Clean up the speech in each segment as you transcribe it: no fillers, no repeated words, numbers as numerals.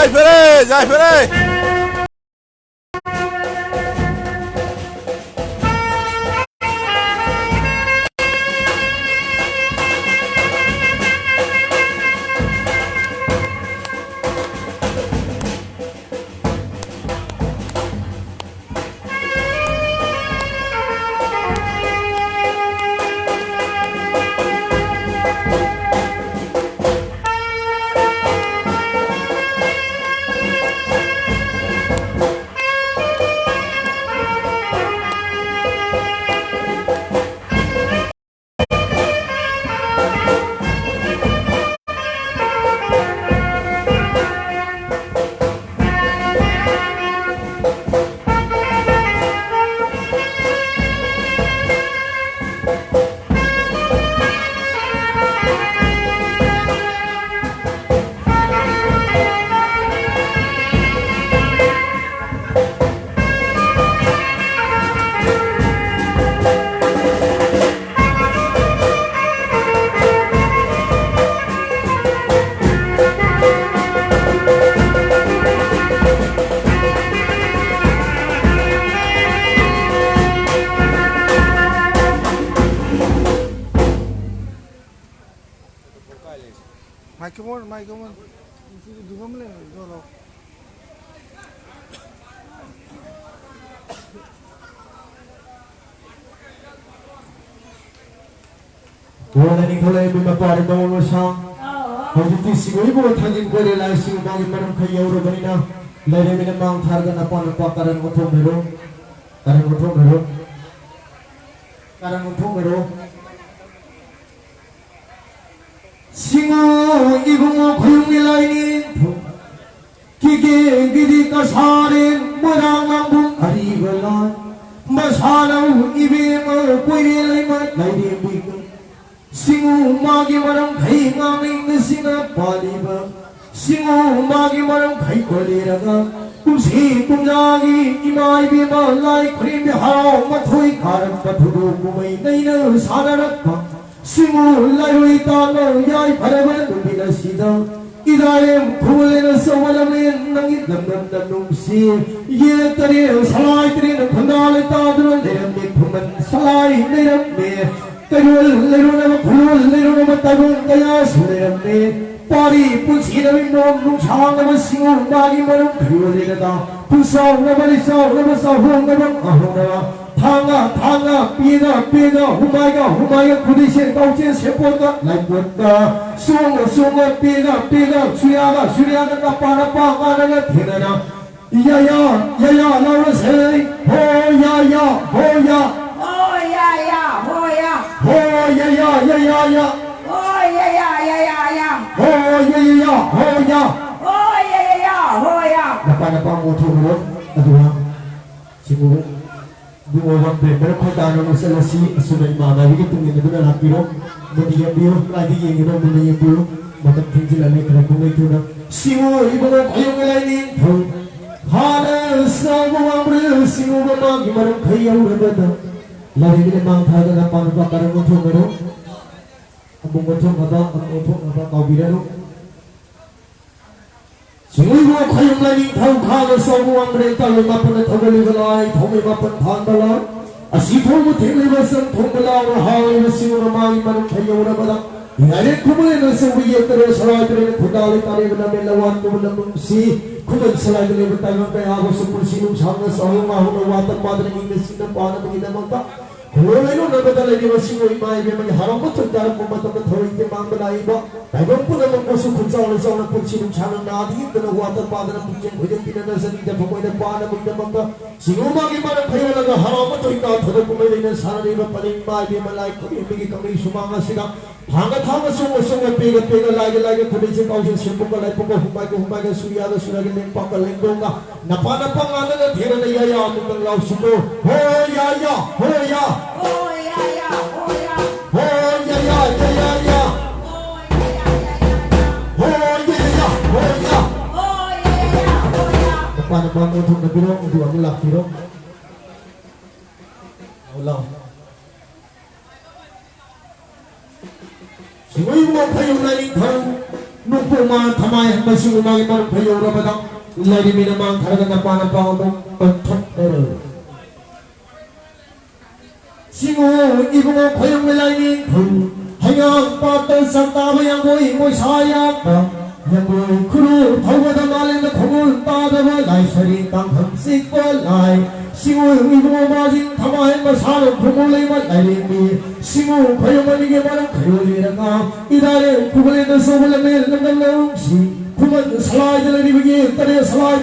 Jai Fere. Microphone. Juga mulai dorong. Wala ni kulay bumapari daw mo siya. Hanggang siguro ibo tangin ko rin lang siya bagay parang kayaw ro ganina. Lari mi namang tharga na panapakaran utong mero. Karang utong mero. Singo ibong kuyong nilainin Kike gidi kasarin Marang lambung arigalan Masalaw ibing kuylay mat Lairibig Singo magi marang kay ngaming Nasina palibag Singo magi marang kay kuliraga Kumsi kumjagi imay bimalay Krim biharaw matoy Karang patudo kumay Naina sanarat pa Simulai witano yai paraban binasida Idayem khulena sawalamen nangit nam si Ye tare salai tare khandal tadro leram me thuman salai leram me Karul leruna khul leruna tabun kaya suleram me Pari puchina nom nung chang na singur bagi marum karul lerada Pusaw na balisaw na masahong na ahong na Thanga, pina, humaya, kudisya, kauchen, sepoka, laikwata, sunga, pina, suryaga, napana, ngana, thinana, yaya, laura say, ho, ya, ho, ya, napana, motor, aduh, siguro. Buwan beber kota no selasi sudah mana lagi tunggu itu dah lapiro, mendingan bio lagi yang itu mendingan bio, macam tinggi lagi kerana bunga itu dah. Singo ibu nak ayam lain ini, hana semua ambil singo bapa gimana kaya orang benda, lari ni memang thada napan pakar muncul mero, abang muncul apa kau biru. Singo kayong laning tau kala sa buwang renta lumapan at agaligalay thong imapan pandalan asito mo tinglibasan thong balawang haway na singo ramangin manong kayaw na badak inalit kumulin ang sa wiyat na rin salay na rin kudali tari na melawan kumalang si kumad salay na rin tagang kaya ako sa pulsinong sanga sa humahong na watang madalang inglesin ng paano maginamang ta Kung ano nabadala ni Masingo imay may harang mo tagdarang mo matamat hawig ni mga malaiba Tagang po naman po sa kunsaw na pagsinong sanang natin Kanawatan pa na ng putyang kuyang pinanasan Ida pa mo inapaan mo inamang ka Singo magi manang kayo lang harang mo ito ikaw Tagang pumaylay ng sana na iba paling imay may malay Kung ibigay kami sumanga sila Hangat-hangat sunga pega lagi kunin si Pausin Siyempre kalay po ko humay ka suyada Sunagin ng pakalinggong ka Napanapangalan at hira na yaya Among ng lausin mo Ho yaya Paano ba ang utong na birong? Hindi ang ulak birong? Ulang Singoy mo kayong nalingkang nung puma thamai masih umay mar phayo rabada lagi minamang tharaga napana pangamo panthok ero singo ibungo khoyong melai khu hayang patan santa yang boy boy saya yang boy kuru thawada malen khomul tadaba lai sari tam ham sikwa lai singo ibungo majing thamai masalo khomulai ma lai mi singo khoyong mani ge mara khayoli ranga idare kubale da sobala mel nangal si kuman salai dalari bagi tare salai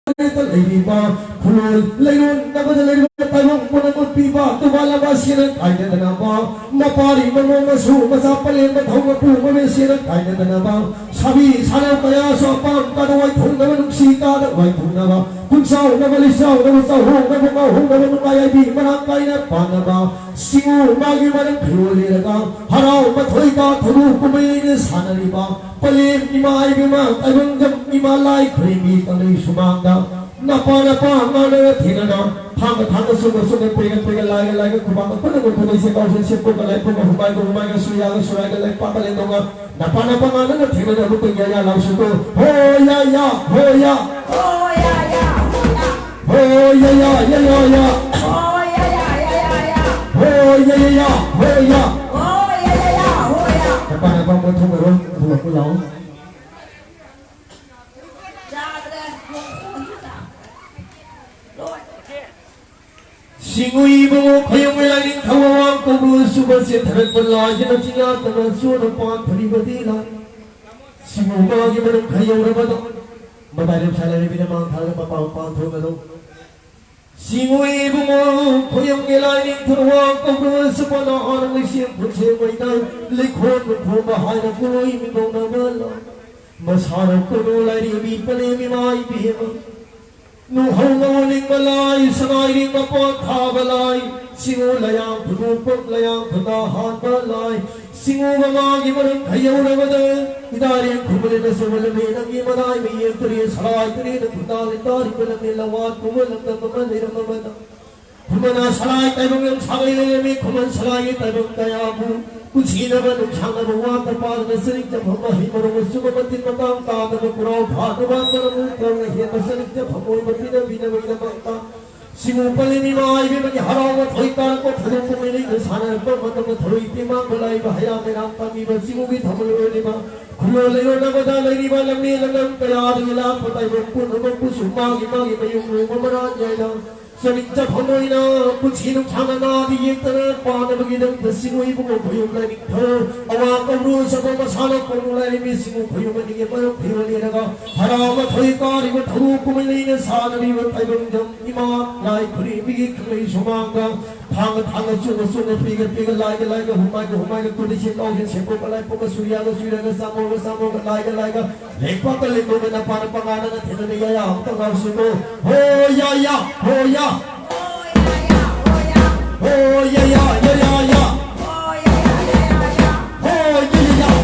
Leriba, Kulul, Lerun, Nabada Leriba, Taiwan, Monamut Piba, Tubala Basiran, Kaina Danaba, Mapari, Manomasu, Mazapale, Matomapu, Mamesiran, Kaina Danaba, Sabi, Sana Kaya, Sopan, Kadawai, Tungavan, Sita, White Tunava, Kunsau, Navalisa, Navasa, Hong, Navamaya, Manakaina, Panaba, Singu, Magi, Madam Puriraga, Harau, Matoika, Turu, Kumain, Sanariba, Palim, Ima, Ibima, Taiwan, Imalai, Creamy, Kali Sumanga. Napa mana thina thang suga pega laga kubang pada ko se kau se ko kalai ko humai ga suya ga lai pa le donga napa mana thina na ko ya lau su ko ho ya ya ho ya ho ya ya ho ya ya ya ya ya ho ya ya ya ya ho ya ya ya ho ya ho ya ya ya ho ya napa mo thong ro ko lau Singui bungo khoyong melai thawang ko suba se tharat bala jina chiya tana so na pan thari badila singu ma ge man khayong rabado madare salare bina mang thara pa pan tho galo singui bungo khoyong melai thawang ko suba na arang se phuse maina likhon phu ba hai na koi mi dong na bala masara ko lai bi pale mi mai bi nu hong ling balai sanai ring mapon tha balai singu layang thunu pok layang thuna han balai singu bama gi maram khayo rabada idare khumle na sumle me na gi manai me ye turi sarai turi na thuna le tari bala me lawat kumul na kama ne ramada khumana sarai tai bang sagai le me khuman sarai tai bang kaya bu kuchina ba nu chang na wa ta pa na srik ta bhama hi maru suba matin matam ta na kurau bhagwan maru kar na hi srik ta bhamoi matin na bina bina ta singu pale ni mai be mani harau ma thoi ta ko thru ko me ni sana ko matam throi ti ma bolai ba haya me ram ta mi ba singu gi thamul ni ma khulo le ro na ba da le ni ba lam ni lam kaya ri la patai ba pu no pu su ma gi ma yu ma ma ra jai la Sanikta phamoina puchinu thangana di yekara pana bagidam dasingu ibu bhayum lai tho awa kabru sabo masala kabru lai mi singu bhayum ni ge par phirali raga harama thoi kari ba thuru kumai ne sanari ba taibam jam ima lai khuri bi khmai somanga thang chu piga lai ga humai ga kudi se kau se ko lai poka suya ga samo ga lai ga lekpa ka le ko na par pangana na thena ne ya am ta ga su ko ho ya ho ya Oh yeah yeah yeah yeah yeah. Oh yeah yeah yeah yeah. Oh yeah yeah yeah.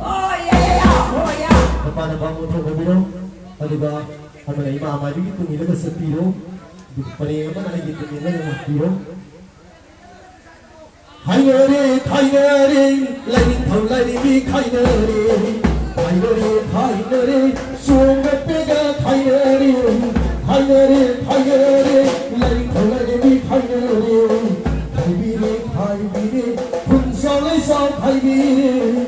Oh yeah yeah yeah. Oh yeah. Apa nama kamu tu kabiro? Aliba, apa lagi mama juga tu ni lega sepiro. Paling apa nak gitu ni lega sepiro. Hai nere, lagi thau lagi bi hai nere, sungai pega hai nere, lagi thau lagi bi hai nere. Hai bire, kun salai sao hai bire,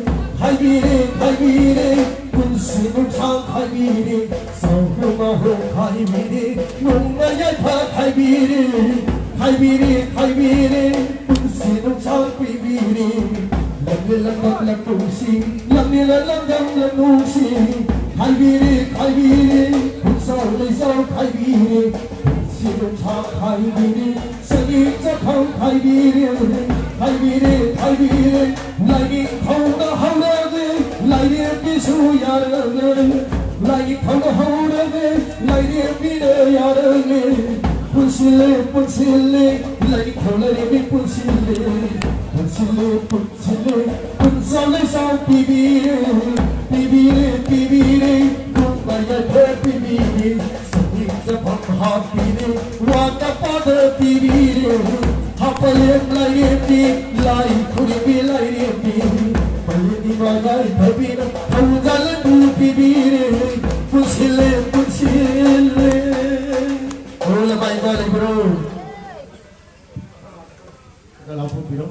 kun sinu chang hai bire, sao ma ho hai bire, nung na yai pha hai bire, kun sinu chang pi bire, lam tusi, lam nusi, hai bire, kun salai sao hai bire, sinu chang hai bire. Sagi chakau khai bire, lagi thau na haura de, lagi bisu yar de, lagi thau na haura de, lagi bire yar de, punsile, lagi thau lagi bi punsile, punsale sao pibire, kumbaya the pibire. Hapire, wata pada pibire, hapale lai khuri bi lai pi, palini Swagai Habina Hangal Dupibire Pusile Hola bye bye bro Kalau pun biro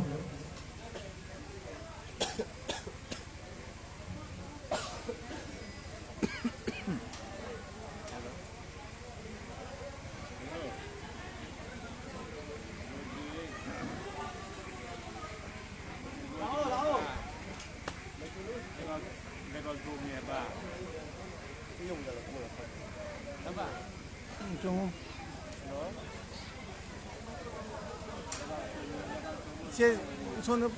좀 제 손을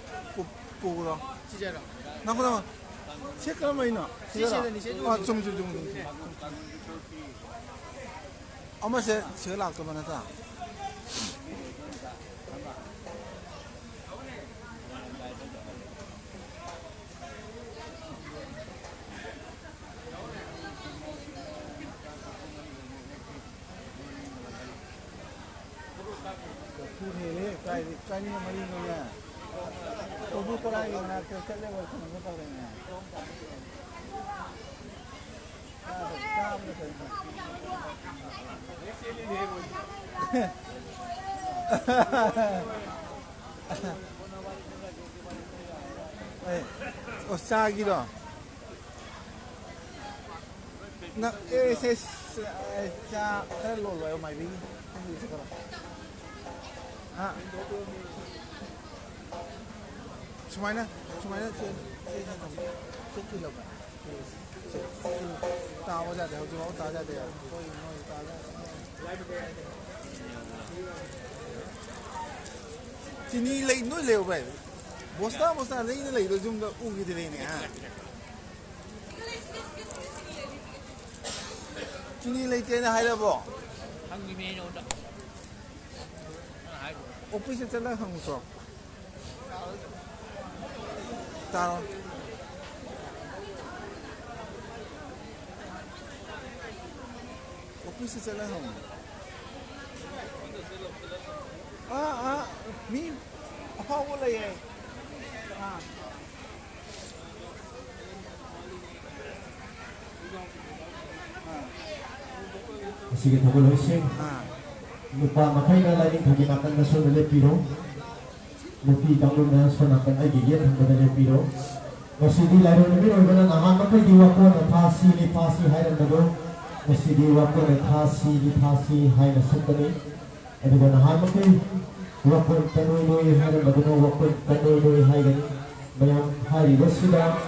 보고라. 진짜로. 나보다 색깔만 있나? 좀. 엄마 제일 아까만 하다. 까니는 많이 있느냐? 오브 거라이나 그 셀레버 그런 거 그러냐? 싸기다. 나 에세 자 헬로로요 마이비. 아. Semuanya sekil lah. Tahu aja deh, cuma tahu aja deh. Koi noi tahu aja. Sini lagi noi leo bay. Bosta lagi ni lagi tu jumpa ugi tu ni ha. Sini lagi tiada hai lah bo. 한국이 메인 온다. Office jalan hang so. Tahu. Office jalan hang. Ni apa boleh ye? Sige thogol hoise nupa makai na lain thagi makan na so nale piro nupi tanglo na so nakan ay gigit hangga nale piro masidi laro namin or bana nahan makai diwa ko na thasi ni thasi hai na nago masidi wa ko na thasi ni thasi hai na sukani ado na nahan makai wa ko tanoi noi hai na nago wa ko tanoi noi hai gani mayam hari basida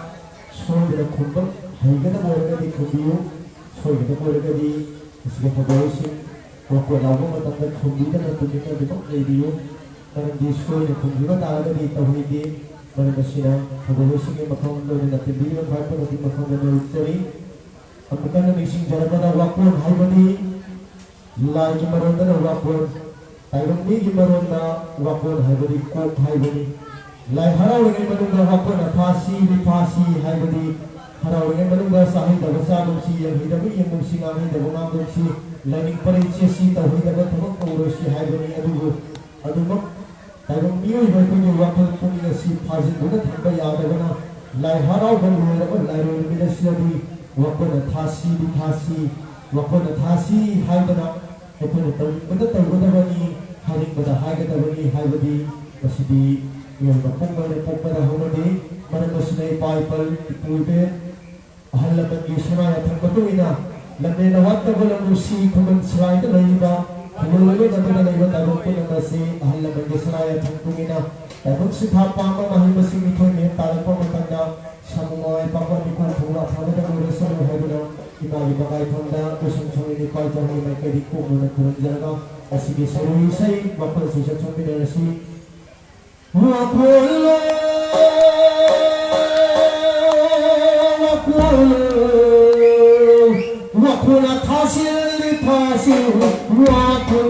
so dira khumba hai ga na bor ga di khubiu so ga bor ga di sige thogol hoise waktu lalu matang kumbidan atau kita betul radio karena di sekolah yang kumbidan ada di tahun ini mana masih thogol hoise ke makam lo ni nanti video part nanti makam lo cari apakah nanti sing jalan pada waktu hari ini lagi maron pada waktu tahun ini gimaron na waktu hari ini kok hari ini lagi harau dengan maron pada waktu na fasi hari ini harau dengan maron pada sahih dah besar dongsi yang hidup yang dongsi kami dah bunga dongsi learning parincya si tahu dapat thok urusi hai bani adumak tayo miyo iba ko ni wakal ko ni si phajin buda thamba yaad bana lai harau ban hoira ba lai ro mi na si adi wakal na thasi hai bana eto na taw buda buda bani haring buda hai ga bani hai badi masidi yo ba pokba da homade mana masnai paipal ipulbe ahalla ban yusna ya thamba to ina lamne na watta bola musi kuman slide na iba kumulwe na to na iba tago ko na si ahalla ban yusna ya thangungina tabuk si thapa ma mahi basi mi thoi me talpa matanda samuai papa mi ko thura thana da mo reso no hebuna iba iba kai thonda to sung sung ni kai jani mai ke di ko mo na kurun jaraga asi bi sarui sai bapal si sa chombi na si wakuna thasi wakun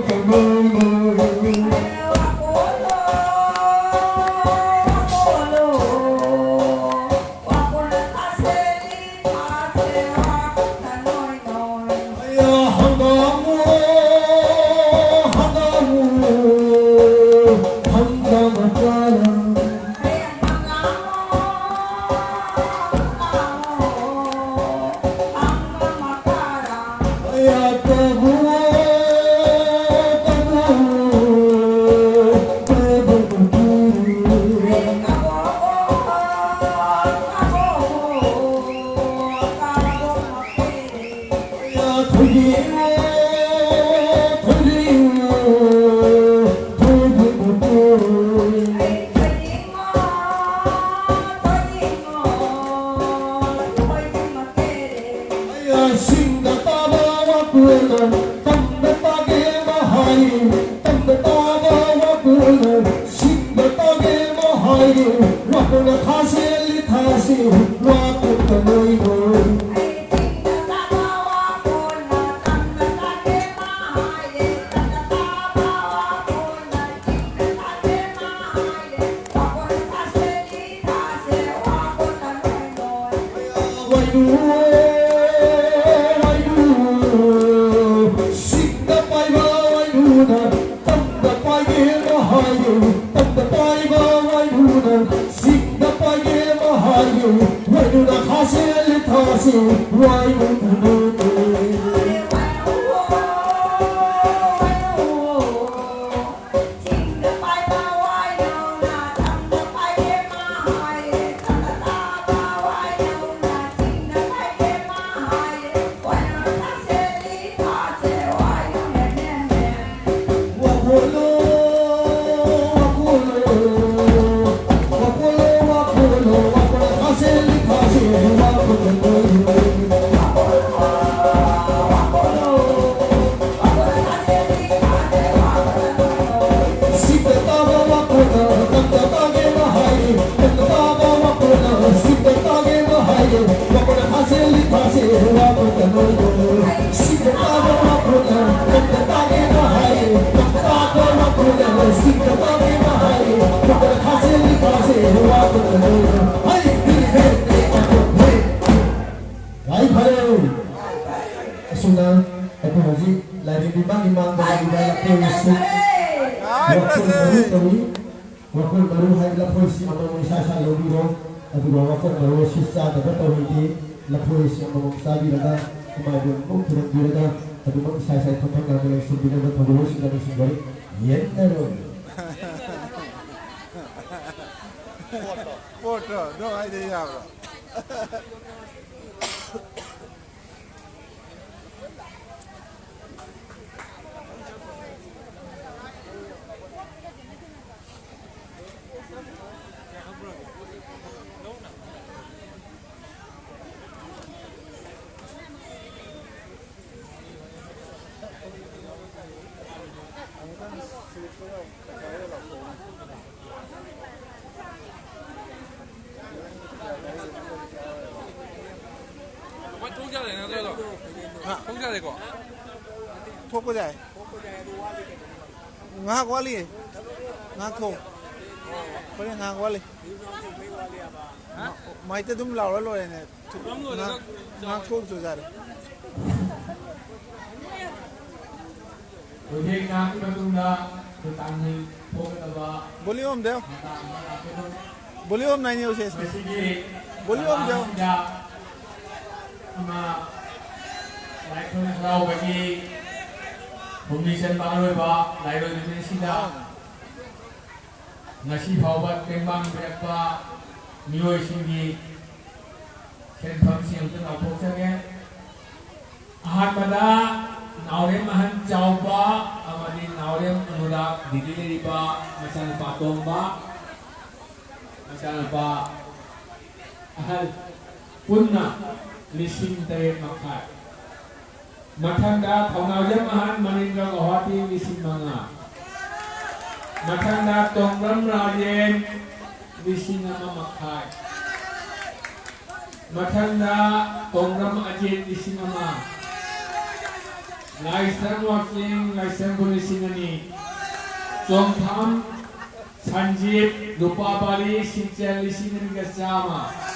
thuốc có giải ngã quá li ngã thô có đi ngã quá li mai tới đúng lâu rồi này ngã thuốc rồi ra đấy volume deo volume नहीं है उसे इसमें volume deo lại không rau bởi vìผมมีเส้นบางเลยว่าหลายเลยในสิดานาชีพาวบัดเป็นบางแบบว่ามีโอยสิ่งดีเช่นความเสี่ยงจนเอาพวกเช่นนี้อาหารบรรดาหนาวเรียมอาหารเจ้าบ้าอามาดีหนาวเรียมอนุรักษ์ดีๆดีบ้าไม่ใช่ป่าตงบ้าไม่ใช่ป่าอาหารปุ่นน่ะลิสินเตยมาขายMatanda Thongauyam Ahan Manindra Gawati Visimanga Matanda Tongram Rajen Visinama Makai Matanda Tongram Ajen Visinama Laisan Waking Laisan Bunisingani Jongtham Sanjib Lupabali Sinchal Lisingani Gasama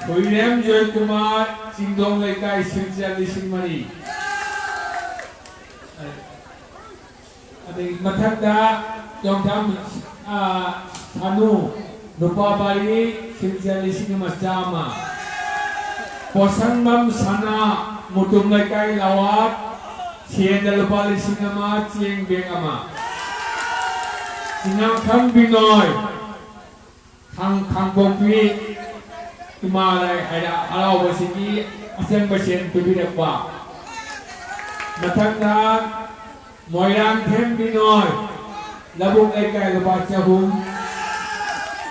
William Joy Kumar Singdong Laikai Sinchal Lisingmani Mathakda Jongtham Thanu Lupabali Sinchal Lisingama Jama Posanmam Sana mutum laikai lawat Sien lupa lising ama Cieng beng ama Sinang kham binoy Khang bongpi Imalai ada alau bersigi Aseng bersien pibidakwa Matangda Moyang them binoy Labung laikai lupa cahum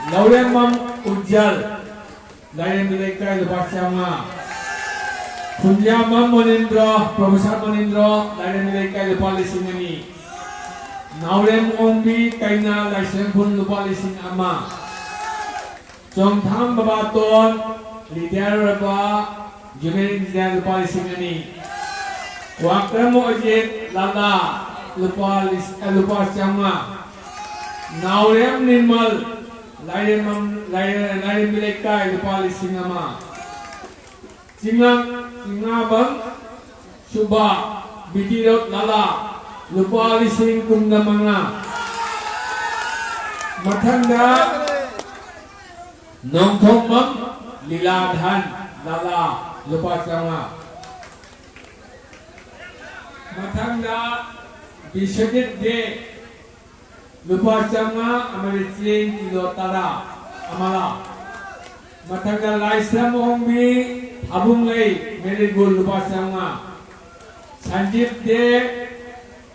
Lauren mam ujjal Lain laikai lupa cahma Punya Mam Monindra, Profesor Monindra, lain mereka lupa lising ini. Naulem Ombi kaina laisen pun lupa lising ama. Jom tham babaton, lidiar reba, jumerin dia lupa lising ini. Waktu mojit lada lupa sama. Naulem Ninmal, lain mereka lupa lising ama. Singabang Suba Bitirot Lala Lupa lising kunda mga Matanda Nongthong Mang Liladhan Lala Lupa sama Matanda Bisyadit De Lupa sama Ameritin Kilotara Amala Matanda Laisam Ombi Abung lay merit gol lupa sama Sanjip de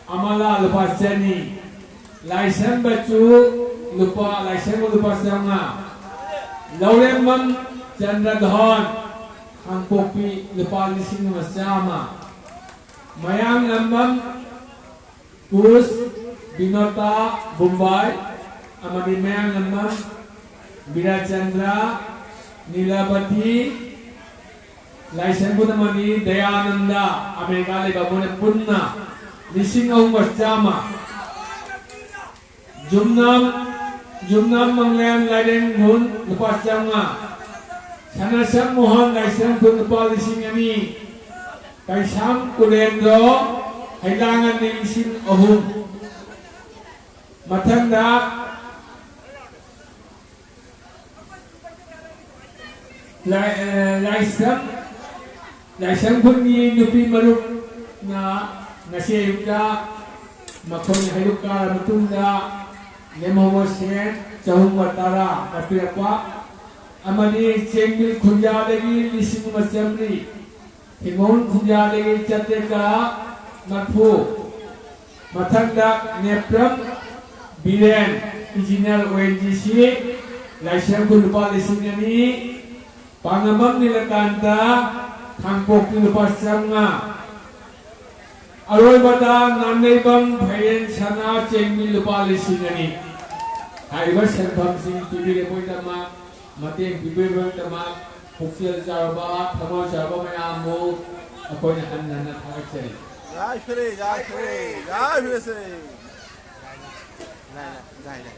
amala lupa sani Laisam bacu lupa laisam lupa sama Laurem mam Chandra Dhon Hang Popi lupa lising sama Mayang lambam Kus Binota Bombay Amadi mayang lambam Bira Chandra Nilabati Laisen pun namani Dayananda Amerika leba pun punna lising au masjama Jumnam manglen laiden hun lepas jama Sanasam mohon laisen pun lepas lising ini Kaisam kulendo hailangan ni lising ahum Matanda Laisang pun ni nupi maruk na nasiyayuk ka makon hayuk ka matunda Nemawasen Jahum Watara Kapirapa Amani Cengil Kunja lagi lising masyamri Hingon Kunja lagi Chateka Matpu Matanda Nepram Biren Engineer ONGC Laisang pun lupa lising ni Pangamam nilakanta Tangkok nilupas sama Aroy bata nanay bang Bayan sana Ceng nilupa lising ni Haibas Sembam sing Tibiri mo itama Mating bibir mo itama Pukyal jarba Tama jarba may amo Ako na handa na kakasay Jai Shri Jai Shri Jai Shri Jai Jai